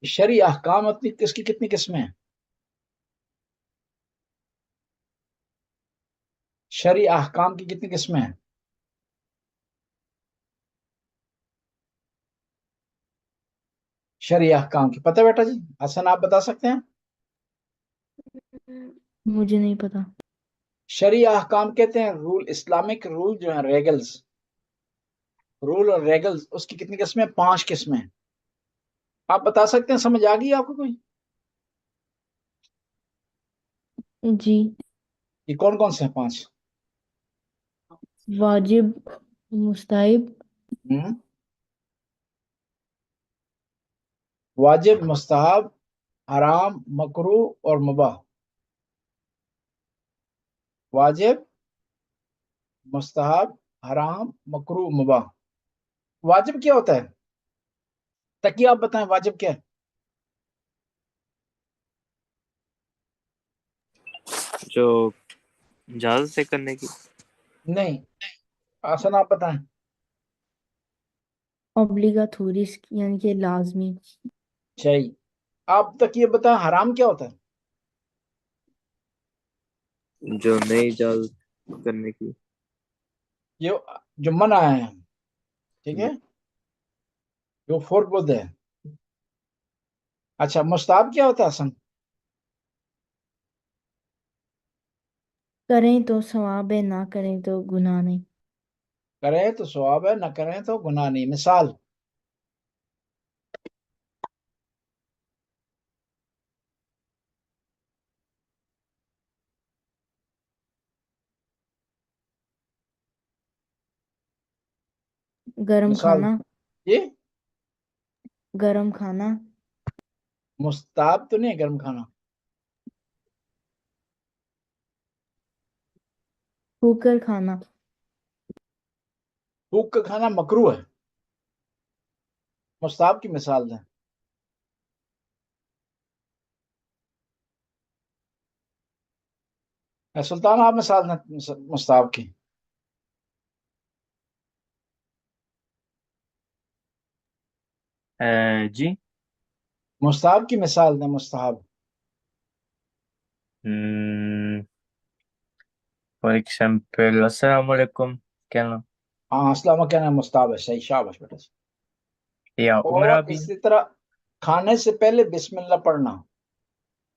شرعی احکام اس کی کتنی قسمیں ہیں؟ شرعی احکام کی کتنی قسمیں ہیں؟ شرعی احکام کی پتہ بیٹا جی؟ حسن آپ بتا سکتے ہیں؟ مجھے نہیں پتا۔ شرعی احکام کہتے ہیں رول، اسلامک رول جو ہیں، ریگلز، رول اور ریگلز، اس کی کتنی قسمیں؟ 5 قسمیں۔ آپ بتا سکتے ہیں؟ سمجھ آ گئی آپ کو کوئی؟ جی، یہ کون کون سے ہیں 5؟ واجب، مستحب، واجب، مستحب، حرام، مکروہ اور مباح۔ واجب، مستحب، حرام، مکروہ، مباح۔ واجب کیا ہوتا ہے؟ تقی آپ بتائیں واجب کیا ہے؟ جو اجازت سے کرنے کی۔ نہیں، حسن آپ بتائیں۔ اوبلیگاتوریس یعنی کہ لازمی۔ صحیح۔ آپ تک یہ بتائیں حرام کیا ہوتا ہے؟ جو نہیں اجازت کرنے کی۔ یہ جو منع ہے، ٹھیک ہے، جو فوربد ہے۔ اچھا، مستحب کیا ہوتا ہے حسن؟ کریں تو ثواب ہے، نہ کریں تو گناہ نہیں۔ کریں تو ثواب ہے، نہ کریں تو گناہ نہیں۔ مثال؟ گرم مثال کھانا، یہ گرم کھانا، مستحب تو نہیں ہے گرم کھانا۔ پھونک کر کھانا، بھوک کا کھانا مکروہ ہے۔ مستحب کی مثال دیں۔ سلطان آپ مثال دیں مستحب کی۔ جی، مستحب کی مثال دیں، مستحب۔ فار ایگزامپل السلام علیکم کہنا، ہاں، اسلام کہنا مستحب ہے، صحیح، شاباش بیٹا۔ یا اور عمرہ بھی۔ اسی طرح کھانے سے پہلے بسم اللہ پڑھنا،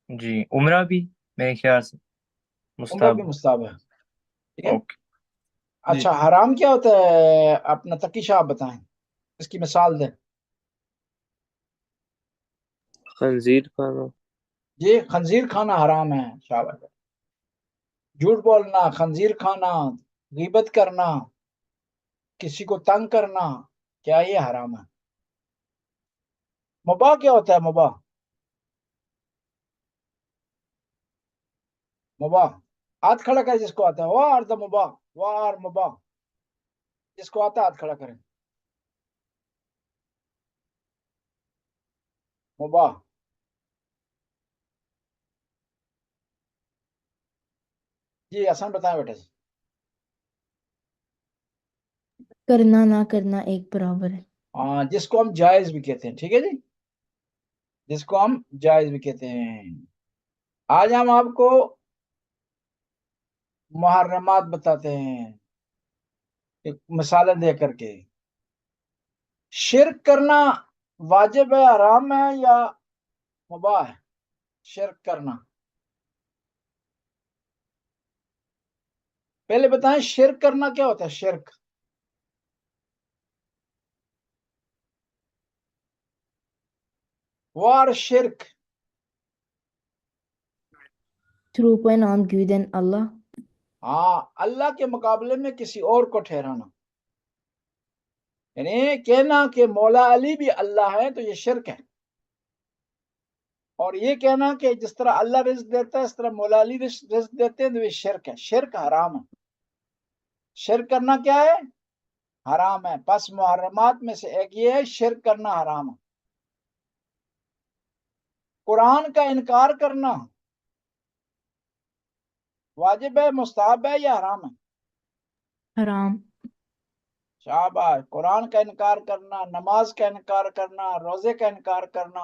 جی، عمرہ بھی میرے خیال سے عمرہ مستحب۔ بھی مستحب ہے، ٹھیک ہے۔ اوکے جی۔ اچھا، حرام کیا ہوتا ہے اپنا تقی شاہ آپ بتائیں، اس کی مثال دیں۔ خنزیر کھانا۔ یہ خنزیر کھانا حرام ہے، شاباش۔ جھوٹ بولنا، خنزیر کھانا، غیبت کرنا، کسی کو تنگ کرنا، کیا یہ حرام ہے؟ مباح کیا ہوتا ہے؟ مباح، مباح ہاتھ کھڑا کرے جس کو آتا ہے، وار دا مباح، وار مباح، جس کو آتا ہے ہاتھ کھڑا کریں۔ مباح، جی آسان بتائیں بیٹا جی۔ کرنا نہ کرنا ایک برابر ہے۔ ہاں، جس کو ہم جائز بھی کہتے ہیں، ٹھیک ہے جی، جس کو ہم جائز بھی کہتے ہیں۔ آج ہم آپ کو محرمات بتاتے ہیں ایک مثالیں دے کر کے۔ شرک کرنا واجب ہے، حرام ہے یا مباح ہے؟ شرک کرنا، پہلے بتائیں شرک کرنا کیا ہوتا ہے؟ شرک، وار شرک، Through point on good than Allah. ہاں، اللہ کے مقابلے میں کسی اور کو ٹھہرانا، یعنی کہنا کہ مولا علی بھی اللہ ہے تو یہ شرک ہے، اور یہ کہنا کہ جس طرح اللہ رزق دیتا ہے اس طرح مولا علی رزق دیتے ہیں تو یہ شرک ہے، شرک حرام ہے۔ شرک کرنا کیا ہے؟ حرام ہے۔ پس محرمات میں سے ایک یہ ہے، شرک کرنا حرام ہے۔ قرآن کا انکار کرنا واجب ہے، مستحب ہے یا حرام ہے؟ حرام۔ شاباش۔ قرآن کا انکار کرنا، نماز کا انکار کرنا، روزے کا انکار کرنا،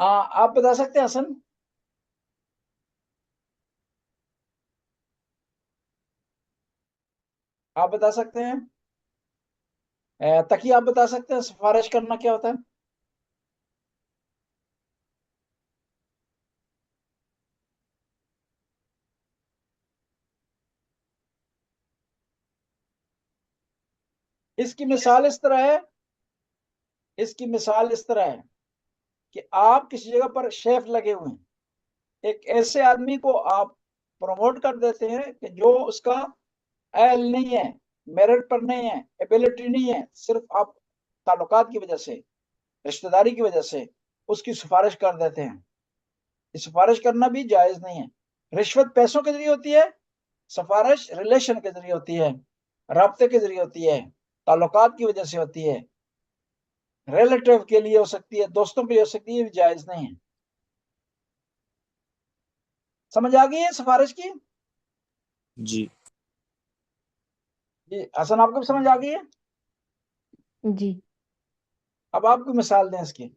آپ بتا سکتے ہیں حسن؟ آپ بتا سکتے ہیں؟ تقی آپ بتا سکتے ہیں سفارش کرنا کیا ہوتا ہے؟ اس کی مثال اس طرح ہے، اس کی مثال اس طرح ہے کہ آپ کسی جگہ پر شیف لگے ہوئے ہیں، ایک ایسے آدمی کو آپ پروموٹ کر دیتے ہیں کہ جو اس کا اہل نہیں ہے، میرٹ پر نہیں ہے، ایبلٹی نہیں ہے، صرف آپ تعلقات کی وجہ سے، رشتہ داری کی وجہ سے اس کی سفارش کر دیتے ہیں۔ یہ سفارش کرنا بھی جائز نہیں ہے۔ رشوت پیسوں کے ذریعے ہوتی ہے، سفارش ریلیشن کے ذریعے ہوتی ہے، رابطے کے ذریعے ہوتی ہے، تعلقات کی وجہ سے ہوتی ہے، ریلیٹیو کے لیے ہو سکتی ہے، دوستوں کے لیے ہو سکتی ہے، یہ بھی جائز نہیں ہے۔ سمجھ آ گئی ہے سفارش کی؟ جی جی حسن، آپ کو بھی سمجھ آ گئی ہے؟ جی اب آپ کو مثال دیں اس کی۔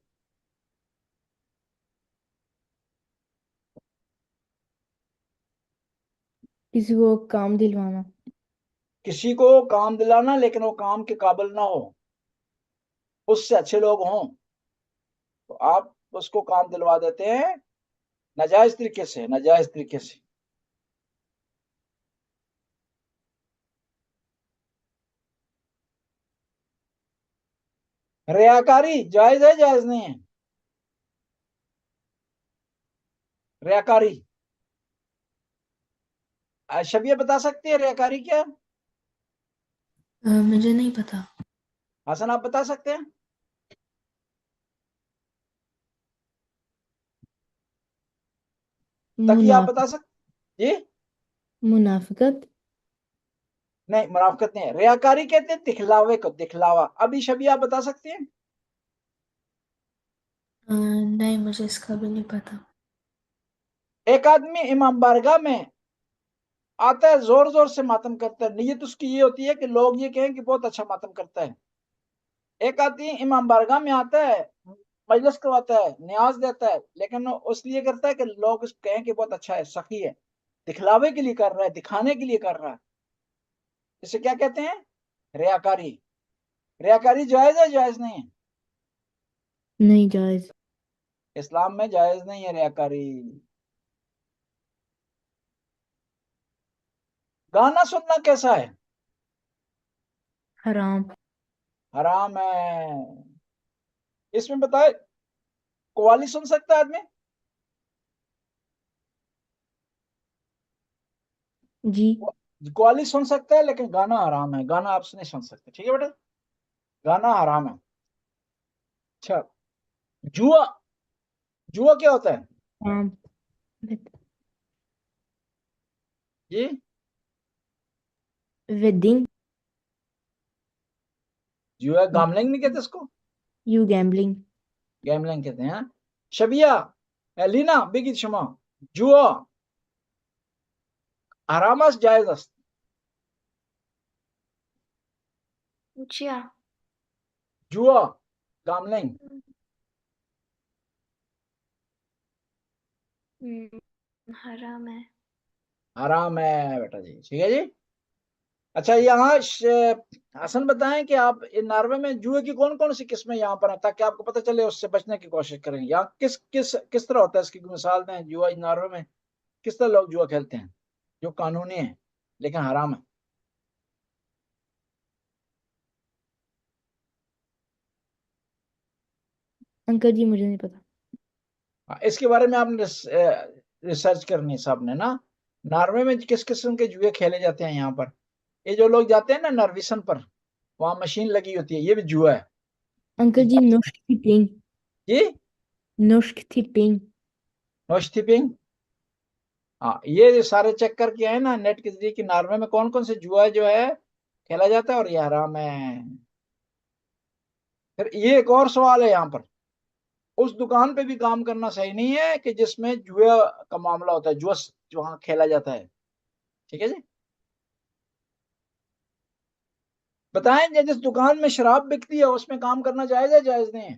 کسی کو کام دلوانا، کسی کو کام دلانا لیکن وہ کام کے قابل نہ ہو، اس سے اچھے لوگ ہوں تو آپ اس کو کام دلوا دیتے ہیں ناجائز طریقے سے، ناجائز طریقے سے۔ ریاکاری جائز ہے، جائز نہیں ہے؟ ریاکاری شبیہ بتا سکتی ہے ریاکاری کیا؟ مجھے نہیں پتا۔ حسن آپ بتا سکتے ہیں؟ تقی آپ بتا سکتے؟ جی منافقت، نہیں، منافقت نہیں ہے، ریاکاری کہتے ہیں دکھلاوے کو، دکھلاوا۔ ابھی شبیہ آپ بتا سکتے ہیں؟ نہیں، مجھے اس کا بھی نہیں پتا۔ ایک آدمی امام بارگاہ میں آتا ہے، زور زور سے ماتم کرتا ہے، نیت اس کی یہ ہوتی ہے کہ لوگ یہ کہیں کہ بہت اچھا ماتم کرتا ہے۔ ایک آدمی امام بارگاہ میں آتا ہے، مجلس کرواتا ہے، نیاز دیتا ہے، لیکن وہ اس لیے کرتا ہے کہ لوگ اس کہیں کہ بہت اچھا ہے، سخی ہے، دکھلاوے کے لیے کر رہا ہے، دکھانے کے لیے کر رہا ہے۔ اسے کیا کہتے ہیں؟ ریاکاری۔ ریاکاری جائز ہے، جائز نہیں ہے؟ نہیں جائز۔ اسلام میں جائز نہیں ہے ریاکاری۔ گانا سننا کیسا ہے؟ حرام۔ حرام ہے۔ اس میں بتائے قوالی سن سکتا ہے آدمی؟ جی قوالی سن سکتا ہے لیکن گانا حرام ہے، گانا آپ سے نہیں سن سکتے، ٹھیک ہے بیٹا؟ گانا حرام ہے۔ اچھا، جوا، جوا کیا ہوتا ہے؟ حرام۔ جی ویڈنگ، جوا گاملنگ نہیں کہتے اس کو؟ You gambling. گیملنگ کہتے ہیں۔ شبیہ لینا بگید شما جوا حرام است جائز است؟ چیا جوا گاملنگ حرام ہے۔ حرام ہے بیٹا جی، ٹھیک ہے جی۔ اچھا، یہاں حسن بتائیں کہ آپ ناروے میں جوئے کی کون کون سی قسمیں یہاں پر ہیں تاکہ آپ کو پتہ چلے، اس سے بچنے کی کوشش کریں۔ یہاں کس طرح ہوتا ہے، اس کی مثال دیں۔ جوا ناروے میں کس طرح لوگ جوا کھیلتے ہیں جو قانونی ہے لیکن حرام ہے؟ انکل جی مجھے نہیں پتا۔ اس کے بارے میں آپ نے ریسرچ کرنی ہے سب نے نا۔ ناروے میں کس قسم کے جوئے کھیلے جاتے ہیں یہاں پر؟ یہ جو لوگ جاتے ہیں نا نرویسن پر، وہاں مشین لگی ہوتی ہے، یہ بھی جوا ہے انکل جی نوشک تھی پینگ، جی۔ نوشک تھی پینگ۔ نوشتی پنگ، ہاں، یہ سارے چیک کر کے آئے نا نیٹ کے ذریعے کہ ناروے میں کون کون سے جوا جو ہے کھیلا جاتا ہے اور یہ حرام ہے۔ پھر یہ ایک اور سوال ہے یہاں پر، اس دکان پہ بھی کام کرنا صحیح نہیں ہے کہ جس میں جوئے کا معاملہ ہوتا ہے، جوس وہاں کھیلا جاتا ہے، ٹھیک ہے جی؟ بتائیں جس دکان میں شراب بکتی ہے اس میں کام کرنا جائز ہے، جائز نہیں ہے؟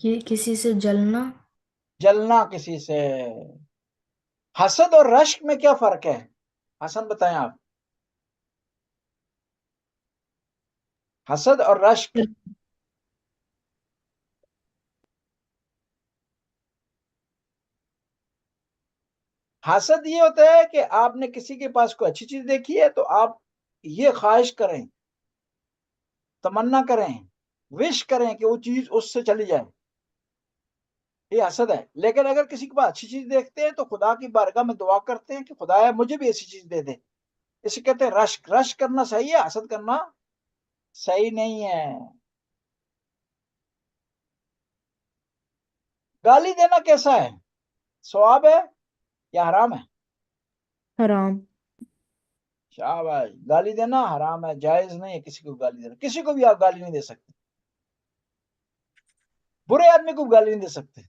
کسی سے جلنا. جلنا کسی سے. حسد اور رشک میں کیا فرق ہے؟ حسن بتائیں آپ. حسد اور رشک. حسد یہ ہوتا ہے کہ آپ نے کسی کے پاس کوئی اچھی چیز دیکھی ہے تو آپ یہ خواہش کریں، تمنا کریں، وش کریں کہ وہ چیز اس سے چلی جائے، یہ حسد ہے. لیکن اگر کسی کے پاس اچھی چیز دیکھتے ہیں تو خدا کی بارگاہ میں دعا کرتے ہیں کہ خدایا مجھے بھی ایسی چیز دے دے. اسے کہتے ہیں رشک. رشک کرنا صحیح ہے، حسد کرنا صحیح نہیں ہے. گالی دینا کیسا ہے؟ ثواب ہے یا حرام ہے؟ حرام. شاباش. گالی دینا حرام ہے، جائز نہیں ہے کسی کو گالی دینا. کسی کو بھی آپ گالی نہیں دے سکتے، برے آدمی کو گالی نہیں دے سکتے.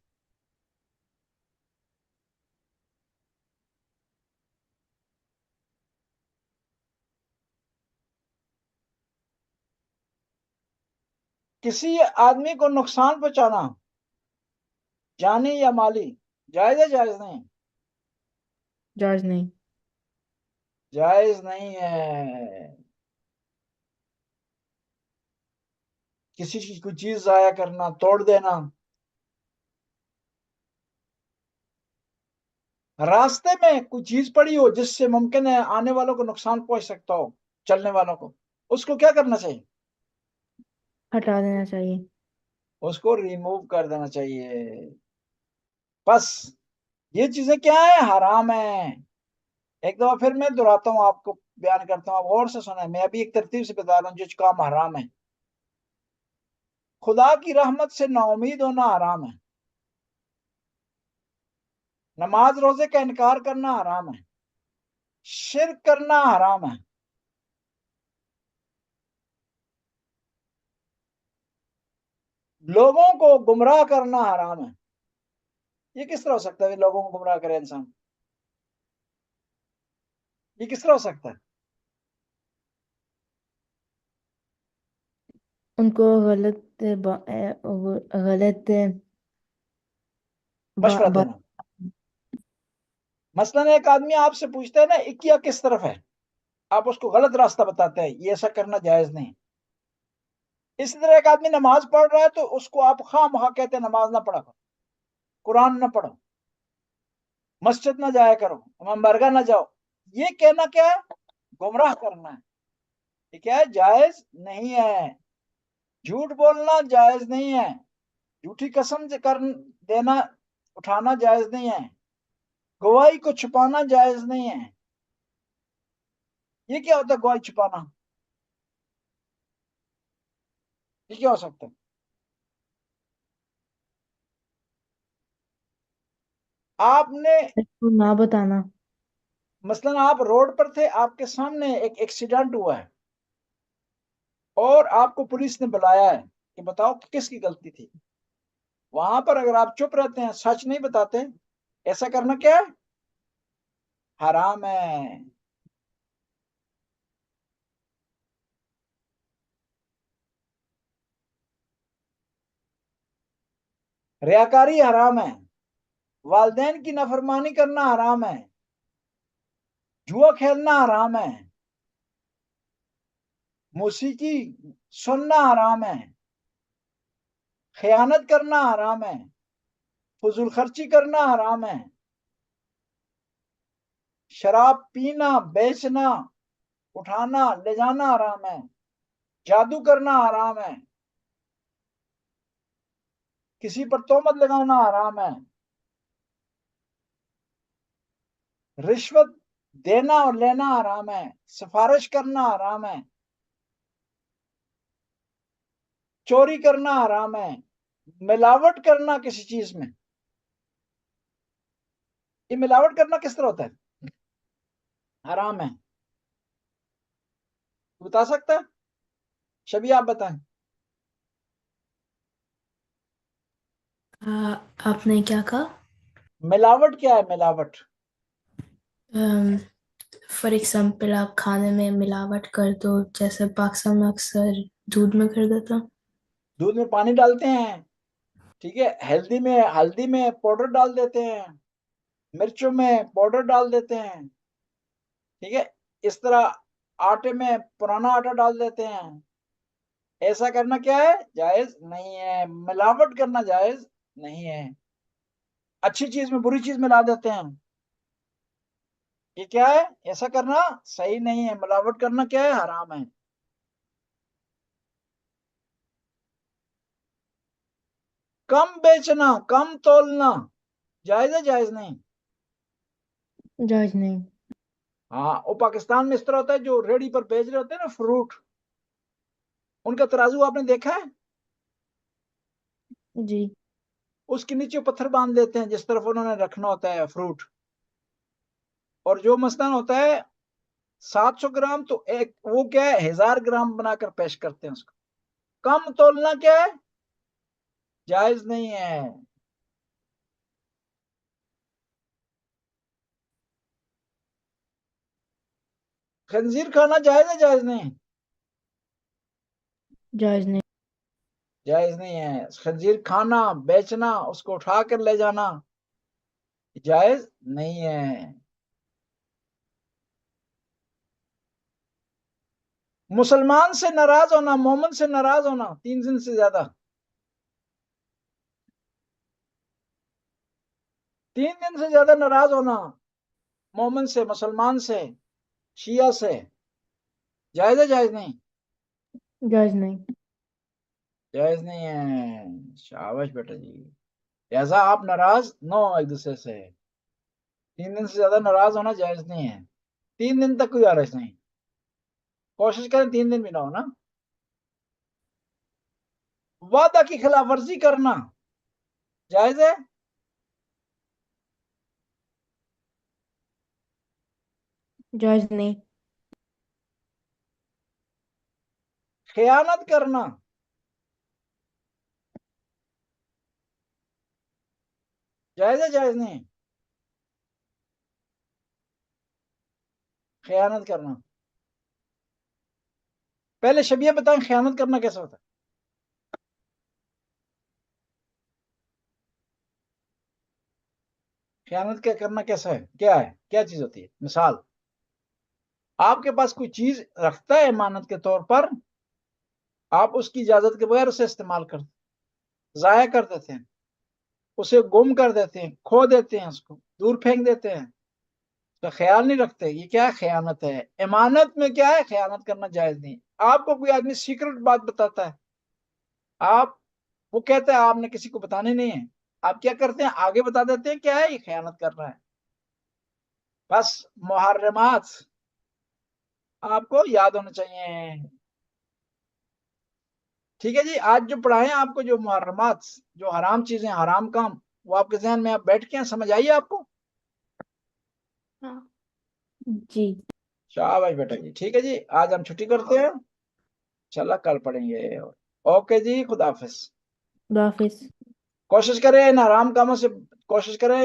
کسی آدمی کو نقصان پہنچانا جانی یا مالی جائز ہے جائز نہیں؟ جائز نہیں. جائز نہیں ہے. کسی کی کوئی چیز ضائع کرنا، توڑ دینا. راستے میں کوئی چیز پڑی ہو جس سے ممکن ہے آنے والوں کو نقصان پہنچ سکتا ہو، چلنے والوں کو، اس کو کیا کرنا چاہیے؟ ہٹا دینا چاہیے. اس کو ریموو کر دینا چاہیے. بس یہ چیزیں کیا ہیں؟ حرام ہیں. ایک دفعہ پھر میں دہراتا ہوں، آپ کو بیان کرتا ہوں، آپ غور سے سنیں. میں ابھی ایک ترتیب سے بتا رہا ہوں جو کام حرام ہے. خدا کی رحمت سے نا امید ہونا حرام ہے. نماز روزے کا انکار کرنا حرام ہے. شرک کرنا حرام ہے. لوگوں کو گمراہ کرنا حرام ہے. یہ کس طرح ہو سکتا ہے لوگوں کو گمراہ کرے انسان؟ یہ کس طرح ہو سکتا ہے؟ ان کو غلط غلط مشورہ دینا. مثلا ایک آدمی آپ سے پوچھتا ہے نا اکیا کس طرف ہے، آپ اس کو غلط راستہ بتاتے ہیں، یہ ایسا کرنا جائز نہیں. اسی طرح ایک آدمی نماز پڑھ رہا ہے تو اس کو آپ خواہ مخواہ کہتے ہیں نماز نہ پڑھا کرو، قرآن نہ پڑھو، مسجد نہ جایا کرو، امام برگاہ نہ جاؤ. یہ کہنا کیا ہے؟ گمراہ کرنا ہے. یہ کیا ہے؟ جائز نہیں ہے. جھوٹ بولنا جائز نہیں ہے. جھوٹی قسم دینا اٹھانا جائز نہیں ہے. گواہی کو چھپانا جائز نہیں ہے. یہ کیا ہوتا ہے گواہی چھپانا؟ یہ کیا ہو سکتا ہے؟ آپ نے نہ بتانا. مثلا آپ روڈ پر تھے، آپ کے سامنے ایک ایکسیڈنٹ ہوا ہے اور آپ کو پولیس نے بلایا ہے کہ بتاؤ کہ کس کی غلطی تھی. وہاں پر اگر آپ چپ رہتے ہیں، سچ نہیں بتاتے، ایسا کرنا کیا ہے؟ حرام ہے. ریاکاری حرام ہے. والدین کی نافرمانی کرنا حرام ہے. جوا کھیلنا حرام ہے. موسیقی سننا حرام ہے. خیانت کرنا حرام ہے. فضول خرچی کرنا حرام ہے. شراب پینا، بیچنا، اٹھانا، لے جانا حرام ہے. جادو کرنا حرام ہے. کسی پر تہمت لگانا حرام ہے. رشوت دینا اور لینا حرام ہے. سفارش کرنا حرام ہے. چوری کرنا حرام ہے. ملاوٹ کرنا کسی چیز میں، یہ ملاوٹ کرنا کس طرح ہوتا ہے؟ حرام ہے. بتا سکتا ہے؟ شبیہ آپ بتائیں. آپ نے کیا کہا؟ ملاوٹ کیا ہے؟ ملاوٹ فار ایگزامپل آپ کھانے میں ملاوٹ کر دو، جیسے پاکستان میں اکثر دودھ میں کر دیتا. دودھ میں پانی ڈالتے ہیں، ٹھیک ہے، ہلدی میں پاؤڈر ڈال دیتے ہیں، مرچوں میں پاؤڈر ڈال دیتے ہیں، ٹھیک ہے، اس طرح آٹے میں پرانا آٹا ڈال دیتے ہیں. ایسا کرنا کیا ہے؟ جائز نہیں ہے. ملاوٹ کرنا جائز نہیں ہے. اچھی چیز میں بری چیز ملا دیتے ہیں، یہ کیا ہے؟ ایسا کرنا صحیح نہیں ہے. ملاوٹ کرنا کیا ہے؟ حرام ہے. کم بیچنا، کم تولنا جائز ہے؟ جائز نہیں؟ جائز نہیں. ہاں، وہ پاکستان میں اس طرح ہوتا ہے، جو ریڑھی پر بیچ رہے ہوتے ہیں نا فروٹ، ان کا ترازو آپ نے دیکھا ہے؟ جی. اس کے نیچے پتھر باندھ دیتے ہیں جس طرف انہوں نے رکھنا ہوتا ہے فروٹ، اور جو مثلاً ہوتا ہے 700 گرام تو ایک وہ کیا ہے 1000 گرام بنا کر پیش کرتے ہیں اس کو. کم تولنا کیا ہے؟ جائز نہیں ہے. خنزیر کھانا جائز ہے؟ جائز نہیں؟ جائز نہیں. جائز نہیں ہے. خنزیر کھانا، بیچنا، اس کو اٹھا کر لے جانا جائز نہیں ہے. مسلمان سے ناراض ہونا، مومن سے ناراض ہونا 3 دن سے زیادہ، 3 دن سے زیادہ ناراض ہونا مومن سے، مسلمان سے، شیعہ سے، جائز ہے؟ جائز نہیں؟ جائز نہیں. جائز نہیں ہے. شاباش بیٹا جی. لہذا آپ ناراض نہ ہو ایک دوسرے سے. 3 دن سے زیادہ ناراض ہونا جائز نہیں ہے. 3 دن تک کوئی حرج نہیں. کوشش کریں 3 دن بھی نہ ہو نا. وعدہ کی خلاف ورزی کرنا جائز ہے؟ جائز نہیں. خیانت کرنا جائز ہے؟ جائز نہیں؟ خیانت کرنا، پہلے شبیہ بتائیں خیانت کرنا کیسا ہوتا ہے؟ خیانت کیا کرنا کیسا ہے؟ کیا ہے؟ کیا چیز ہوتی ہے؟ مثال، آپ کے پاس کوئی چیز رکھتا ہے امانت کے طور پر، آپ اس کی اجازت کے بغیر اسے استعمال کرتے، ضائع کر دیتے ہیں، اسے گم کر دیتے ہیں، کھو دیتے ہیں، اس کو دور پھینک دیتے ہیں، اس کا خیال نہیں رکھتے. یہ کیا ہے؟ خیانت ہے. امانت میں کیا ہے؟ خیانت کرنا جائز نہیں. آپ کو کوئی آدمی سیکرٹ بات بتاتا ہے، وہ کہتا ہے آپ نے کسی کو بتانے نہیں ہے، آپ کیا کرتے ہیں؟ آگے بتا دیتے ہیں. کیا ہے؟ یہ خیانت کر رہا ہے. بس محرمات آپ کو یاد ہونا چاہیے. ٹھیک ہے جی. آج جو پڑھائیں آپ کو، جو محرمات، جو حرام چیزیں، حرام کام، وہ آپ کے ذہن میں آپ بیٹھ کے ہیں؟ سمجھ آئیے آپ کو؟ ہاں. جی. شاباش بیٹا جی. ٹھیک ہے جی. آج ہم چھٹی کرتے ہیں، انشاءاللہ کل پڑھیں گے. اوکے جی. خدا حافظ. خدا حافظ. کوشش کریں ان حرام کاموں سے، کوشش کریں